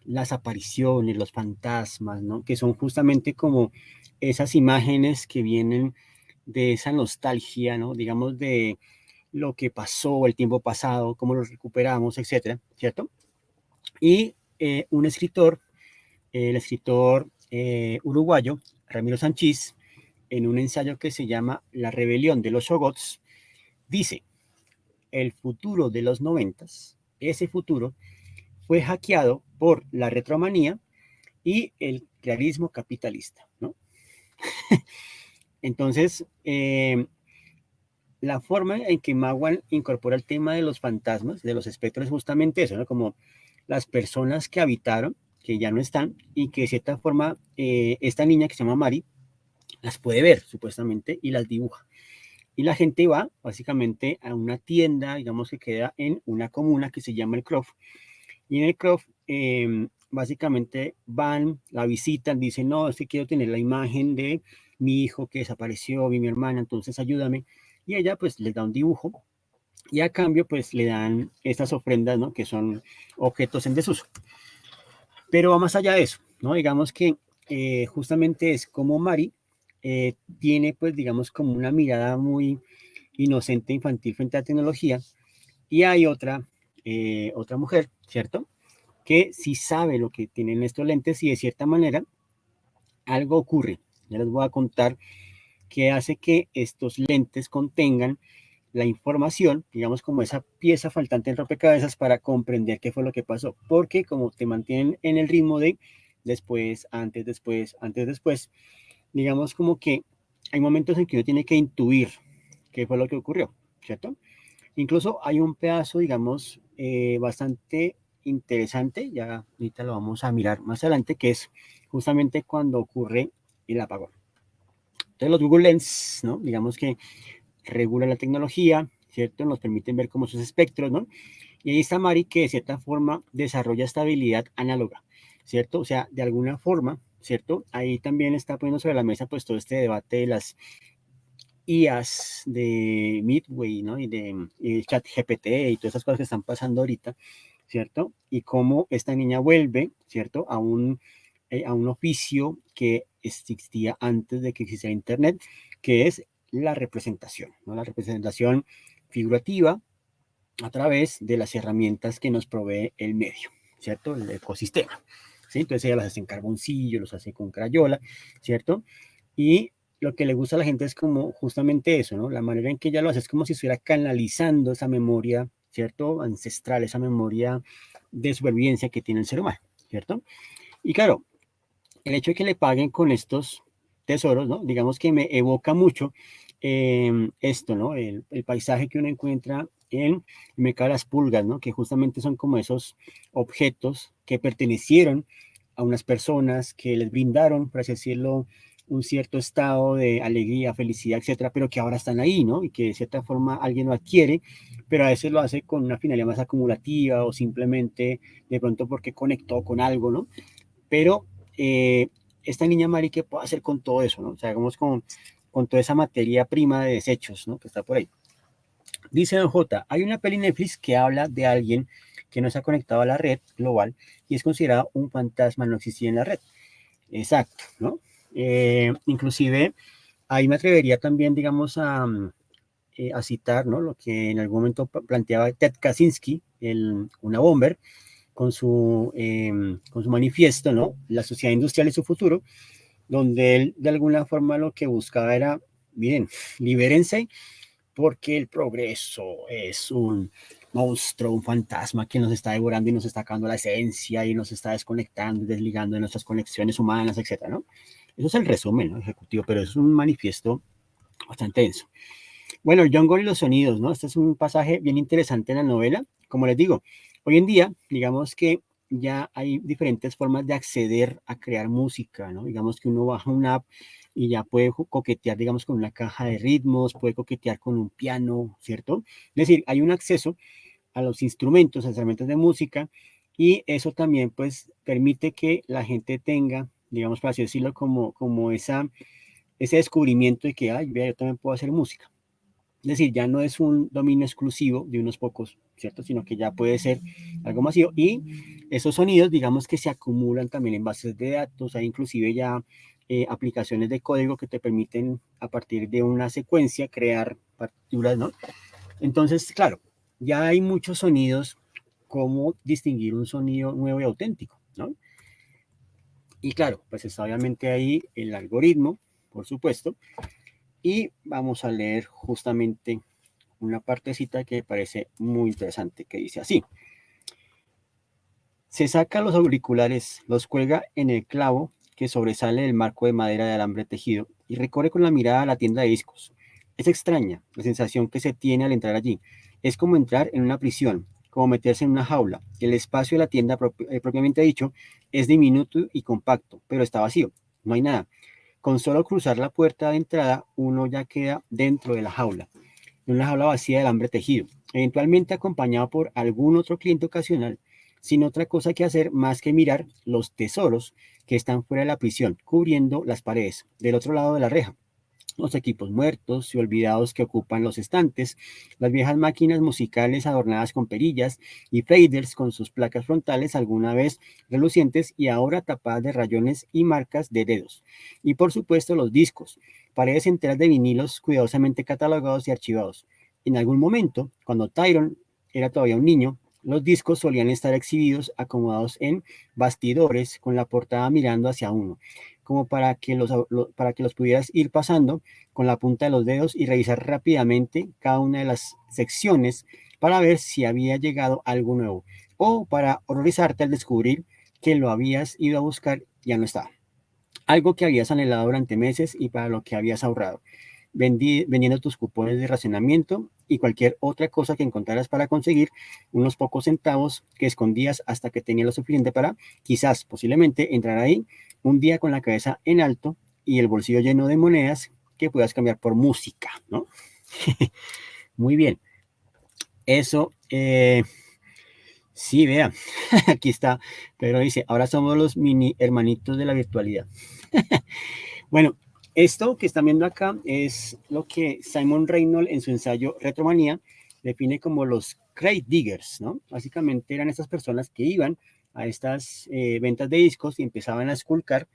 las apariciones, los fantasmas, ¿no? Que son justamente como esas imágenes que vienen de esa nostalgia, ¿no? Digamos, de lo que pasó, el tiempo pasado, cómo lo recuperamos, etcétera, ¿cierto? Y un escritor, el escritor uruguayo, Ramiro Sanchís, en un ensayo que se llama La rebelión de los Shogots, dice, el futuro de los noventas, ese futuro fue hackeado por la retromanía y el realismo capitalista, ¿no? Entonces, la forma en que Magwan incorpora el tema de los fantasmas, de los espectros, es justamente eso, ¿no? Como las personas que habitaron, que ya no están, y que de cierta forma esta niña que se llama Mari las puede ver, supuestamente, y las dibuja. Y la gente va, básicamente, a una tienda, digamos que queda en una comuna que se llama el Croft, y en el Croft, básicamente van, la visitan, dicen, no, es que quiero tener la imagen de mi hijo que desapareció, mi hermana, entonces ayúdame. Y ella pues les da un dibujo y a cambio pues le dan estas ofrendas, ¿no? Que son objetos en desuso. Pero va más allá de eso, ¿no? Digamos que justamente es como Mari tiene pues digamos como una mirada muy inocente, infantil frente a la tecnología y hay otra mujer, ¿cierto? Que sí sabe lo que tienen estos lentes y de cierta manera algo ocurre. Ya les voy a contar qué hace que estos lentes contengan la información, digamos como esa pieza faltante en rompecabezas para comprender qué fue lo que pasó, porque como te mantienen en el ritmo de después, antes, después, digamos como que hay momentos en que uno tiene que intuir qué fue lo que ocurrió, ¿cierto? Incluso hay un pedazo, digamos, bastante interesante, ya ahorita lo vamos a mirar más adelante, que es justamente cuando ocurre el apagón. Entonces los Google Lens, ¿no? Digamos que regulan la tecnología, ¿cierto? Nos permiten ver como sus espectros, ¿no? Y ahí está Mari que de cierta forma desarrolla estabilidad análoga, ¿cierto? O sea, de alguna forma, ¿cierto? Ahí también está poniendo sobre la mesa pues todo este debate de las IAs de Midway, ¿no? Y ChatGPT y todas esas cosas que están pasando ahorita, ¿cierto? Y cómo esta niña vuelve, ¿cierto? A un oficio que existía antes de que existiera Internet, que es la representación, ¿no? La representación figurativa a través de las herramientas que nos provee el medio, ¿cierto? El ecosistema, ¿sí? Entonces ella las hace en carboncillo, los hace con crayola, ¿cierto? Y lo que le gusta a la gente es como justamente eso, ¿no? La manera en que ella lo hace es como si estuviera canalizando esa memoria, ¿cierto? Ancestral, esa memoria de supervivencia que tiene el ser humano, ¿cierto? Y claro, el hecho de que le paguen con estos tesoros, ¿no? Digamos que me evoca mucho esto, ¿no? El paisaje que uno encuentra en el mercado de las pulgas, ¿no? Que justamente son como esos objetos que pertenecieron a unas personas que les brindaron, por así decirlo, un cierto estado de alegría, felicidad, etcétera, pero que ahora están ahí, ¿no? Y que de cierta forma alguien lo adquiere, pero a veces lo hace con una finalidad más acumulativa o simplemente de pronto porque conectó con algo, ¿no? Pero esta niña Mari, ¿qué puede hacer con todo eso, no? O sea, hagamos con toda esa materia prima de desechos, ¿no? Que está por ahí. Dice Don J, hay una peli Netflix que habla de alguien que no se ha conectado a la red global y es considerado un fantasma, no existir en la red. Exacto, ¿no? Inclusive, ahí me atrevería también, digamos, a citar, ¿no? Lo que en algún momento planteaba Ted Kaczynski, una bomber, con su manifiesto, ¿no? La sociedad industrial y su futuro, donde él de alguna forma lo que buscaba era, miren, libérense porque el progreso es un monstruo, un fantasma que nos está devorando y nos está sacando la esencia y nos está desconectando, desligando de nuestras conexiones humanas, etcétera, ¿no? Eso es el resumen, ¿no? Ejecutivo, pero es un manifiesto bastante denso. Bueno, el jungle y los sonidos, ¿no? Este es un pasaje bien interesante en la novela. Como les digo, hoy en día, digamos que ya hay diferentes formas de acceder a crear música, ¿no? Digamos que uno baja una app y ya puede coquetear, digamos, con una caja de ritmos, puede coquetear con un piano, ¿cierto? Es decir, hay un acceso a los instrumentos, a las herramientas de música y eso también, pues, permite que la gente tenga, digamos, por así decirlo, como ese descubrimiento de que, ay, vea, yo también puedo hacer música. Es decir, ya no es un dominio exclusivo de unos pocos, ¿cierto? Sino que ya puede ser algo masivo. Y esos sonidos, digamos que se acumulan también en bases de datos. Hay inclusive ya aplicaciones de código que te permiten, a partir de una secuencia, crear partituras, ¿no? Entonces, claro, ya hay muchos sonidos. Cómo distinguir un sonido nuevo y auténtico, ¿no? Y claro, pues está obviamente ahí el algoritmo, por supuesto, y vamos a leer justamente una partecita que me parece muy interesante, que dice así: se saca los auriculares, los cuelga en el clavo que sobresale del marco de madera de alambre tejido y recorre con la mirada la tienda de discos. Es extraña la sensación que se tiene al entrar allí. Es como entrar en una prisión, como meterse en una jaula. El espacio de la tienda, propiamente dicho, es diminuto y compacto, pero está vacío. No hay nada. Con solo cruzar la puerta de entrada, uno ya queda dentro de la jaula, en una jaula vacía de alambre tejido, eventualmente acompañado por algún otro cliente ocasional, sin otra cosa que hacer más que mirar los tesoros que están fuera de la prisión, cubriendo las paredes, del otro lado de la reja. Los equipos muertos y olvidados que ocupan los estantes, las viejas máquinas musicales adornadas con perillas y faders con sus placas frontales alguna vez relucientes y ahora tapadas de rayones y marcas de dedos. Y por supuesto los discos, paredes enteras de vinilos cuidadosamente catalogados y archivados. En algún momento, cuando Tyrone era todavía un niño, los discos solían estar exhibidos acomodados en bastidores con la portada mirando hacia uno, como para que los pudieras ir pasando con la punta de los dedos y revisar rápidamente cada una de las secciones para ver si había llegado algo nuevo o para horrorizarte al descubrir que lo habías ido a buscar ya no estaba. Algo que habías anhelado durante meses y para lo que habías ahorrado, vendiendo tus cupones de racionamiento y cualquier otra cosa que encontraras para conseguir unos pocos centavos que escondías hasta que tenías lo suficiente para, quizás, posiblemente, entrar ahí un día con la cabeza en alto y el bolsillo lleno de monedas que puedas cambiar por música, ¿no? Muy bien. Eso, sí, vea, aquí está, pero dice, ahora somos los mini hermanitos de la virtualidad. Bueno, esto que están viendo acá es lo que Simon Reynolds en su ensayo Retromanía define como los crate diggers, ¿no? Básicamente eran estas personas que iban a estas ventas de discos y empezaban a esculcar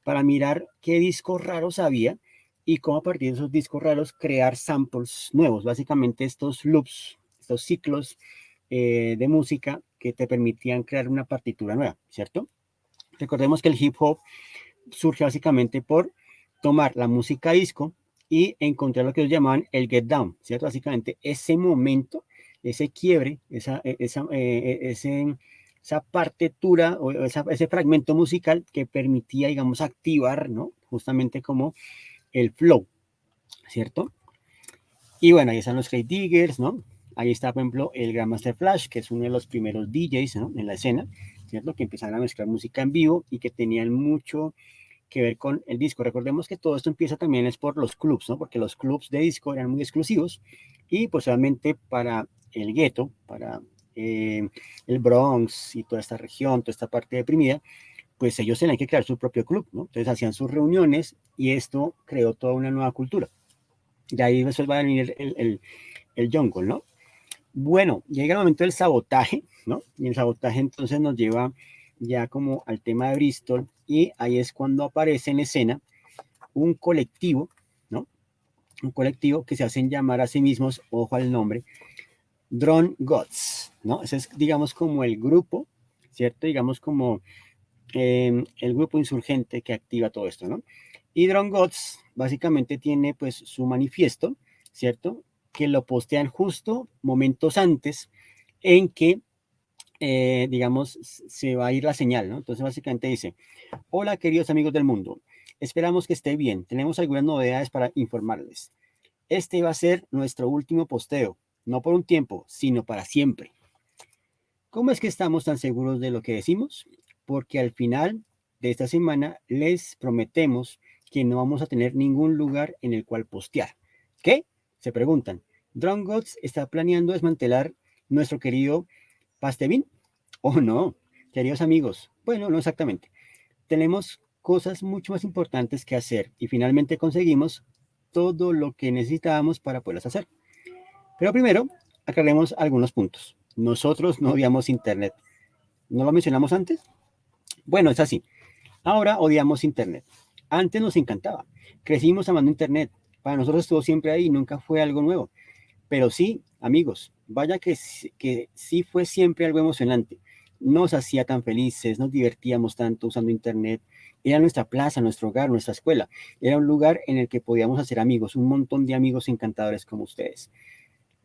para mirar qué discos raros había y cómo a partir de esos discos raros crear samples nuevos, básicamente estos loops, estos ciclos de música que te permitían crear una partitura nueva, ¿cierto? Recordemos que el hip hop surge básicamente por tomar la música disco y encontrar lo que ellos llamaban el get down, ¿cierto? Básicamente ese momento, ese quiebre, esa partitura o ese fragmento musical que permitía, digamos, activar, ¿no? Justamente como el flow, ¿cierto? Y bueno, ahí están los Crate Diggers, ¿no? Ahí está, por ejemplo, el Grandmaster Flash, que es uno de los primeros DJs, ¿no? En la escena, ¿cierto? Que empezaron a mezclar música en vivo y que tenían mucho que ver con el disco. Recordemos que todo esto empieza también es por los clubs, ¿no? Porque los clubs de disco eran muy exclusivos y pues obviamente para el gueto, para el Bronx y toda esta región, toda esta parte deprimida, pues ellos tenían que crear su propio club, ¿no? Entonces hacían sus reuniones y esto creó toda una nueva cultura. De ahí después va a venir el jungle, ¿no? Bueno, llega el momento del sabotaje, ¿no? Y el sabotaje entonces nos lleva ya como al tema de Bristol y ahí es cuando aparece en escena un colectivo, ¿no? Un colectivo que se hacen llamar a sí mismos, ojo al nombre, Drone Gods, ¿no? Ese es, digamos, como el grupo, ¿cierto? Digamos como el grupo insurgente que activa todo esto, ¿no? Y Drone Gods básicamente tiene pues su manifiesto, ¿cierto? Que lo postean justo momentos antes en que, digamos, se va a ir la señal, ¿no? Entonces básicamente dice, hola queridos amigos del mundo, esperamos que esté bien, tenemos algunas novedades para informarles. Este va a ser nuestro último posteo, no por un tiempo, sino para siempre. ¿Cómo es que estamos tan seguros de lo que decimos? Porque al final de esta semana les prometemos que no vamos a tener ningún lugar en el cual postear. ¿Qué? Se preguntan. ¿Drone Gods está planeando desmantelar nuestro querido Pastebin? ¿O no? Queridos amigos, bueno, no exactamente. Tenemos cosas mucho más importantes que hacer y finalmente conseguimos todo lo que necesitábamos para poderlas hacer. Pero primero, aclaremos algunos puntos. Nosotros no odiamos Internet. ¿No lo mencionamos antes? Bueno, es así. Ahora odiamos Internet. Antes nos encantaba. Crecimos amando Internet. Para nosotros estuvo siempre ahí, nunca fue algo nuevo. Pero sí, amigos, vaya que sí fue siempre algo emocionante. Nos hacía tan felices, nos divertíamos tanto usando Internet. Era nuestra plaza, nuestro hogar, nuestra escuela. Era un lugar en el que podíamos hacer amigos, un montón de amigos encantadores como ustedes.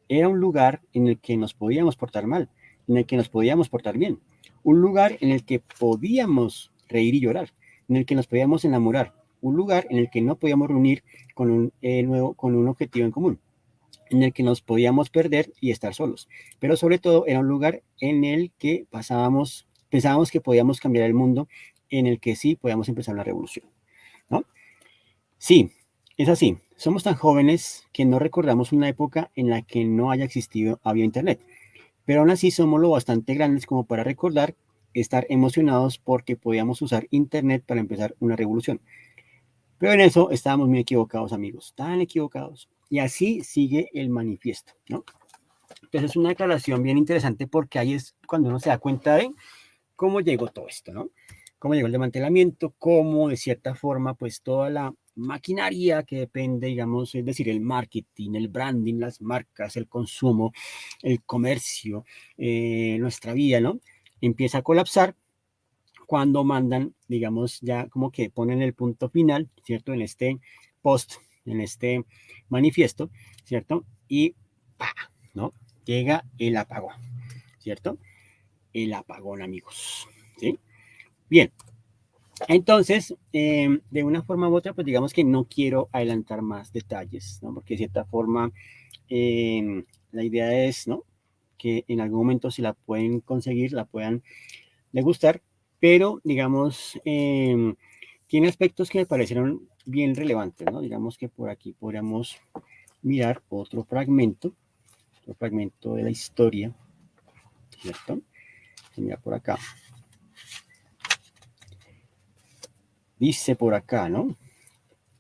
Era un lugar en el que nos podíamos portar mal, en el que nos podíamos portar bien. Un lugar en el que podíamos reír y llorar, en el que nos podíamos enamorar. Un lugar en el que no podíamos reunir con un objetivo en común, en el que nos podíamos perder y estar solos. Pero sobre todo era un lugar en el que pensábamos que podíamos cambiar el mundo, en el que sí podíamos empezar una revolución, ¿no? Sí, es así. Somos tan jóvenes que no recordamos una época en la que no había internet. Pero aún así somos lo bastante grandes como para recordar estar emocionados porque podíamos usar internet para empezar una revolución. Pero en eso estábamos muy equivocados, amigos, tan equivocados. Y así sigue el manifiesto, ¿no? Entonces es una declaración bien interesante porque ahí es cuando uno se da cuenta de cómo llegó todo esto, ¿no? Cómo llegó el desmantelamiento, cómo de cierta forma pues toda la maquinaria que depende, digamos, es decir, el marketing, el branding, las marcas, el consumo, el comercio, nuestra vida, ¿no? Empieza a colapsar cuando mandan, digamos, ya como que ponen el punto final, ¿cierto? En este post, en este manifiesto, ¿cierto? Y ¡pa! ¿No? Llega el apagón, ¿cierto? El apagón, amigos, ¿sí? Bien, entonces, de una forma u otra, pues digamos que no quiero adelantar más detalles, ¿no? Porque de cierta forma, la idea es, ¿no? Que en algún momento si la pueden conseguir, la puedan degustar, pero digamos, tiene aspectos que me parecieron bien relevantes, ¿no? Digamos que por aquí podríamos mirar otro fragmento de la historia, ¿cierto? Mira por acá. Dice por acá, ¿no?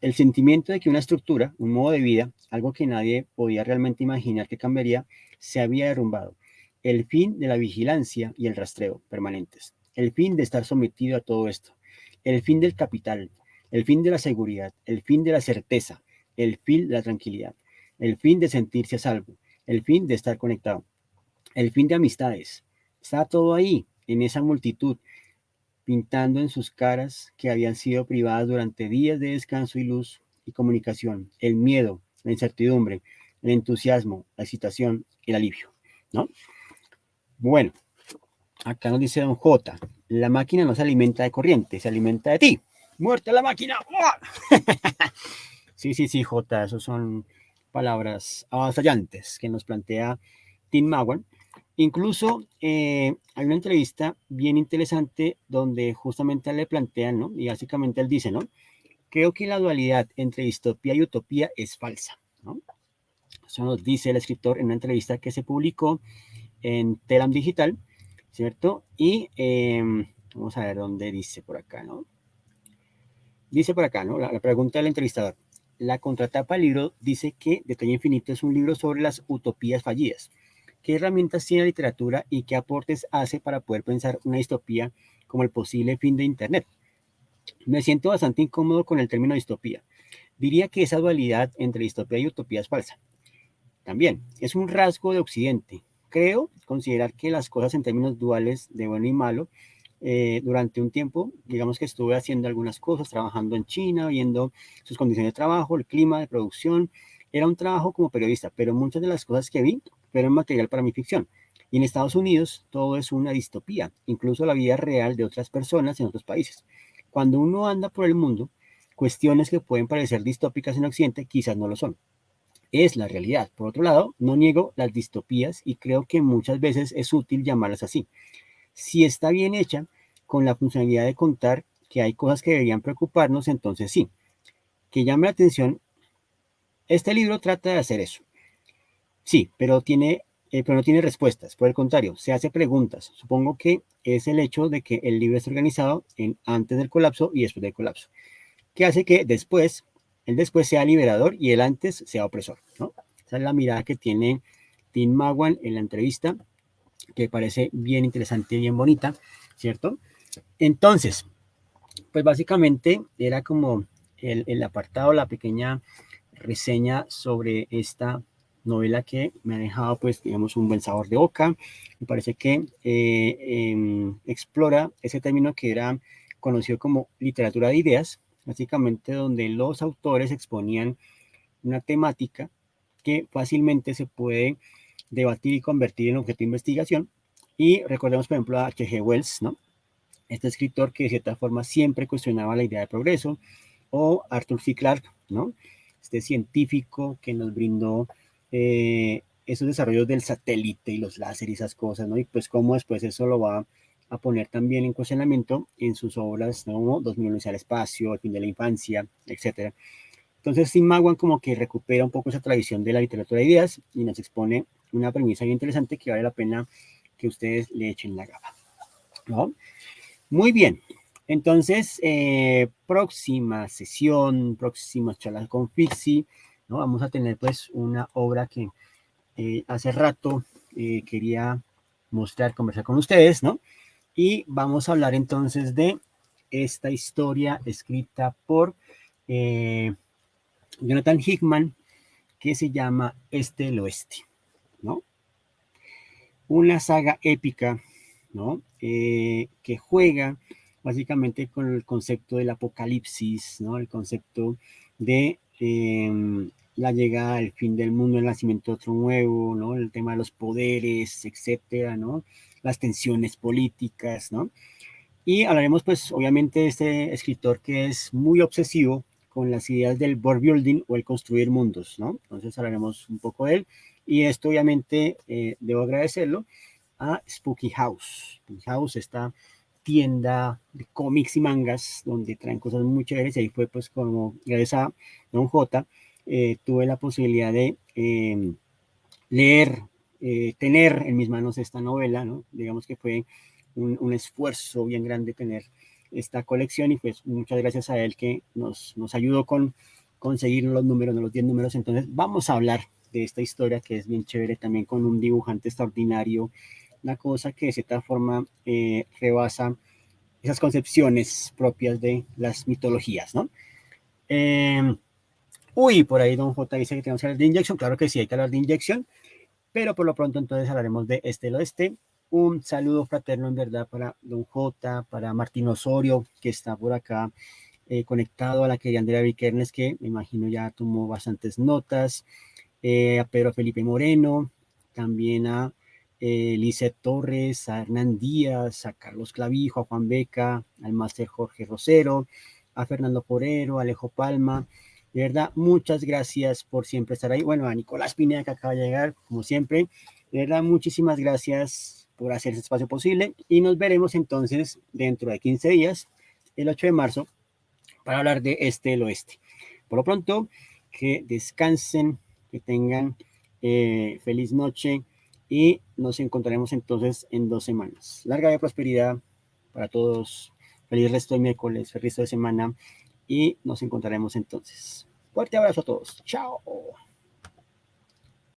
El sentimiento de que una estructura, un modo de vida, algo que nadie podía realmente imaginar que cambiaría, se había derrumbado. El fin de la vigilancia y el rastreo permanentes. El fin de estar sometido a todo esto. El fin del capital. El fin de la seguridad. El fin de la certeza. El fin de la tranquilidad. El fin de sentirse a salvo. El fin de estar conectado. El fin de amistades. Está todo ahí, en esa multitud, pintando en sus caras que habían sido privadas durante días de descanso y luz y comunicación, el miedo, la incertidumbre, el entusiasmo, la excitación, el alivio, ¿no? Bueno, acá nos dice Don J, la máquina no se alimenta de corriente, se alimenta de ti. ¡Muerte a la máquina! Sí, sí, sí, J, esos son palabras avasallantes que nos plantea Tim Mawan. Incluso hay una entrevista bien interesante donde justamente le plantean, ¿no? Y básicamente él dice, ¿no? Creo que la dualidad entre distopía y utopía es falsa, ¿no? Eso nos dice el escritor en una entrevista que se publicó en Telam Digital, ¿cierto? Y vamos a ver dónde dice por acá, ¿no? Dice por acá, ¿no? La pregunta del entrevistador. La contratapa del libro dice que Detalle Infinito es un libro sobre las utopías fallidas. ¿Qué herramientas tiene la literatura y qué aportes hace para poder pensar una distopía como el posible fin de Internet? Me siento bastante incómodo con el término distopía. Diría que esa dualidad entre distopía y utopía es falsa. También es un rasgo de Occidente. Creo considerar que las cosas en términos duales de bueno y malo, durante un tiempo, digamos que estuve haciendo algunas cosas, trabajando en China, viendo sus condiciones de trabajo, el clima de producción. Era un trabajo como periodista, pero muchas de las cosas que vi fueron material para mi ficción. Y en Estados Unidos todo es una distopía, incluso la vida real de otras personas en otros países. Cuando uno anda por el mundo, cuestiones que pueden parecer distópicas en Occidente quizás no lo son. Es la realidad. Por otro lado, no niego las distopías y creo que muchas veces es útil llamarlas así. Si está bien hecha, con la funcionalidad de contar que hay cosas que deberían preocuparnos, entonces sí. Que llame la atención, este libro trata de hacer eso. Sí, pero no tiene respuestas. Por el contrario, se hace preguntas. Supongo que es el hecho de que el libro es organizado en antes del colapso y después del colapso, que hace que el después sea liberador y el antes sea opresor, ¿no? Esa es la mirada que tiene Tim Mawan en la entrevista, que parece bien interesante y bien bonita, ¿cierto? Entonces, pues básicamente era como el apartado, la pequeña reseña sobre esta novela que me ha dejado, pues, digamos, un buen sabor de boca. Me parece que explora ese término que era conocido como literatura de ideas, básicamente donde los autores exponían una temática que fácilmente se puede debatir y convertir en objeto de investigación. Y recordemos, por ejemplo, a H.G. Wells, ¿no? Este escritor que de cierta forma siempre cuestionaba la idea de progreso, o Arthur C. Clarke, ¿no? Este científico que nos brindó esos desarrollos del satélite y los láser y esas cosas, ¿no? Y pues cómo después eso lo va a poner también en cuestionamiento en sus obras, ¿no? 2001 al espacio, El fin de la infancia, etcétera. Entonces, Tim Mawan como que recupera un poco esa tradición de la literatura de ideas y nos expone una premisa bien interesante que vale la pena que ustedes le echen la gaba, ¿no? Muy bien. Entonces, próxima sesión, próxima charla con Fixi, ¿no? Vamos a tener pues una obra que hace rato quería mostrar, conversar con ustedes, ¿no? Y vamos a hablar entonces de esta historia escrita por Jonathan Hickman, que se llama Este el Oeste, ¿no? Una saga épica, ¿no? Que juega básicamente con el concepto del apocalipsis, ¿no? El concepto de la llegada al fin del mundo, el nacimiento de otro nuevo, ¿no? El tema de los poderes, etcétera, ¿no? Las tensiones políticas, ¿no? Y hablaremos, pues, obviamente, de este escritor que es muy obsesivo con las ideas del world building o el construir mundos, ¿no? Entonces hablaremos un poco de él. Y esto, obviamente, debo agradecerlo a Spooky House. Spooky House, esta tienda de cómics y mangas donde traen cosas muy chéveres. Y ahí fue, pues, como gracias a Don J, tuve la posibilidad de leer, tener en mis manos esta novela, ¿no? Digamos que fue un esfuerzo bien grande tener esta colección y pues muchas gracias a él que nos ayudó con conseguir los números, los 10 números. Entonces vamos a hablar de esta historia que es bien chévere también con un dibujante extraordinario, una cosa que de cierta forma rebasa esas concepciones propias de las mitologías, ¿no? Uy, por ahí Don J dice que tenemos que hablar de Injection. Claro que sí, hay que hablar de Injection, pero por lo pronto entonces hablaremos de Este el Oeste. Un saludo fraterno en verdad para Don J, para Martín Osorio, que está por acá conectado, a la querida Andrea Vikernes, que me imagino ya tomó bastantes notas, a Pedro Felipe Moreno, también a Lizeth Torres, a Hernán Díaz, a Carlos Clavijo, a Juan Beca, al máster Jorge Rosero, a Fernando Porero, a Alejo Palma. De verdad, muchas gracias por siempre estar ahí. Bueno, a Nicolás Pineda, que acaba de llegar, como siempre. De verdad, muchísimas gracias por hacer este espacio posible y nos veremos entonces dentro de 15 días, el 8 de marzo, para hablar de Este el Oeste. Por lo pronto, que descansen, que tengan feliz noche y nos encontraremos entonces en 2 semanas. Larga de prosperidad para todos. Feliz resto de miércoles, feliz resto de semana y nos encontraremos entonces. Fuerte abrazo a todos. Chao.